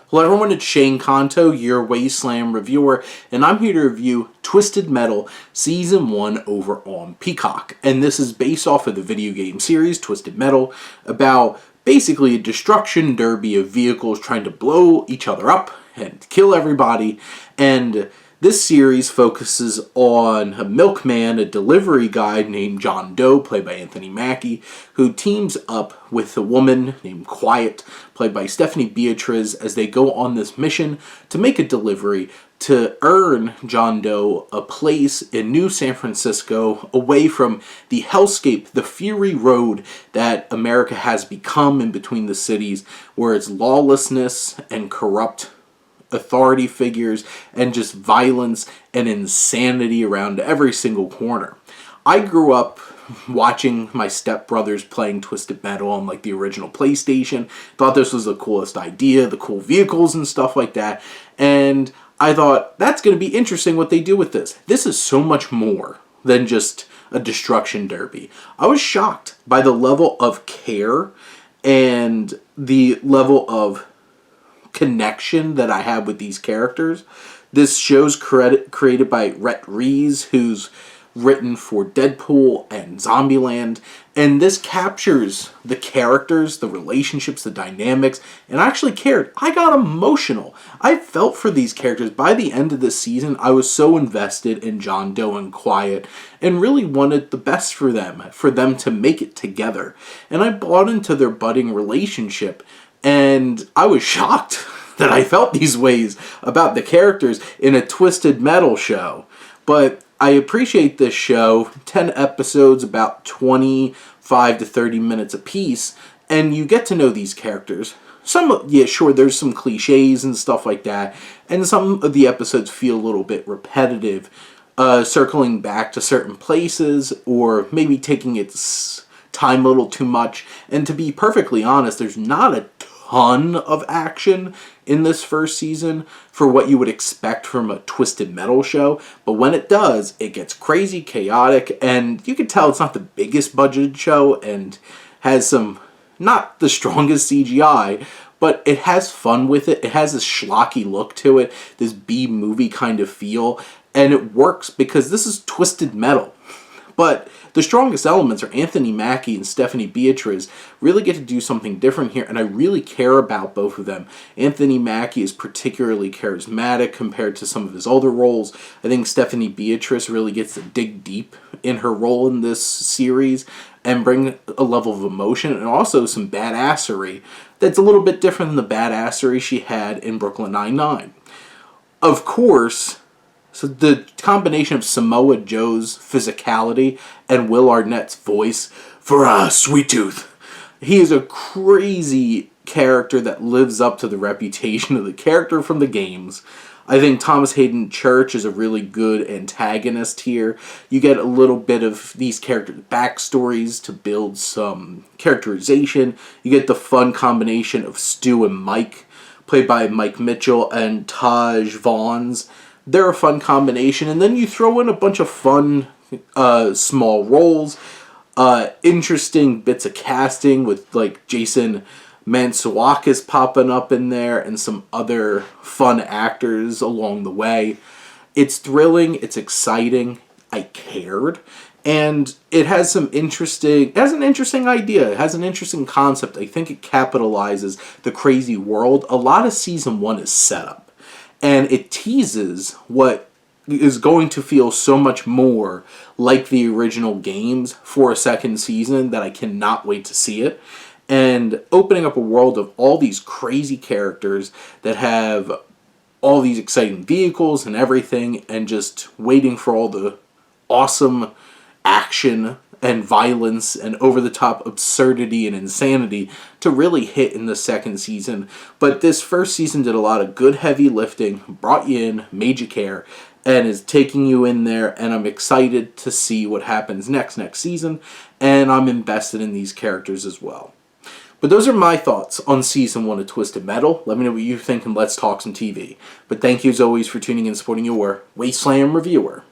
Hello everyone, it's Shane Kanto, your Wasteland reviewer, and I'm here to review Twisted Metal Season 1 over on Peacock. And this is based off of the video game series Twisted Metal, about basically a destruction derby of vehicles trying to blow each other up and kill everybody. And this series focuses on a milkman, a delivery guy named John Doe, played by Anthony Mackie, who teams up with a woman named Quiet, played by Stephanie Beatriz, as they go on this mission to make a delivery to earn John Doe a place in New San Francisco, away from the hellscape, the fury road that America has become in between the cities, where it's lawlessness and corrupt authority figures and just violence and insanity around every single corner. I grew up watching my stepbrothers playing Twisted Metal on like the original PlayStation. Thought this was the coolest idea, the cool vehicles and stuff like that. And I thought, that's going to be interesting what they do with this. This is so much more than just a destruction derby. I was shocked by the level of care and the level of connection that I have with these characters. This show's created by Rhett Reeves, who's written for Deadpool and Zombieland, and this captures the characters, the relationships, the dynamics, and I actually cared. I got emotional. I felt for these characters. By the end of this season, I was so invested in John Doe and Quiet, and really wanted the best for them to make it together. And I bought into their budding relationship, and I was shocked that I felt these ways about the characters in a Twisted Metal show. But I appreciate this show. 10 episodes, about 25 to 30 minutes apiece, and you get to know these characters. Sure, there's some cliches and stuff like that, and some of the episodes feel a little bit repetitive, circling back to certain places, or maybe taking its time a little too much. And to be perfectly honest, there's not a ton of action in this first season for what you would expect from a Twisted Metal show, but when it does, it gets crazy, chaotic, and you can tell it's not the biggest budgeted show and has some, not the strongest CGI, but it has fun with it. It has this schlocky look to it, this B-movie kind of feel, and it works because this is Twisted Metal. But the strongest elements are Anthony Mackie and Stephanie Beatriz really get to do something different here, and I really care about both of them. Anthony Mackie is particularly charismatic compared to some of his older roles. I think Stephanie Beatriz really gets to dig deep in her role in this series and bring a level of emotion and also some badassery that's a little bit different than the badassery she had in Brooklyn Nine-Nine. Of course, so the combination of Samoa Joe's physicality and Will Arnett's voice for Sweet Tooth. He is a crazy character that lives up to the reputation of the character from the games. I think Thomas Hayden Church is a really good antagonist here. You get a little bit of these characters' backstories to build some characterization. You get the fun combination of Stu and Mike, played by Mike Mitchell and Taj Vaughns. They're a fun combination, and then you throw in a bunch of fun small roles, interesting bits of casting with like Jason Mantzoukas popping up in there and some other fun actors along the way. It's thrilling, it's exciting, I cared, and it has an interesting idea, it has an interesting concept. I think it capitalizes the crazy world. A lot of Season 1 is set up, and it teases what is going to feel so much more like the original games for a second season that I cannot wait to see it. And opening up a world of all these crazy characters that have all these exciting vehicles and everything, and just waiting for all the awesome action and violence and over-the-top absurdity and insanity to really hit in the second season. But this first season did a lot of good heavy lifting, brought you in, made you care, and is taking you in there, and I'm excited to see what happens next season, and I'm invested in these characters as well. But those are my thoughts on Season 1 of Twisted Metal. Let me know what you think, and let's talk some TV. But thank you as always for tuning in and supporting your Wasteland reviewer.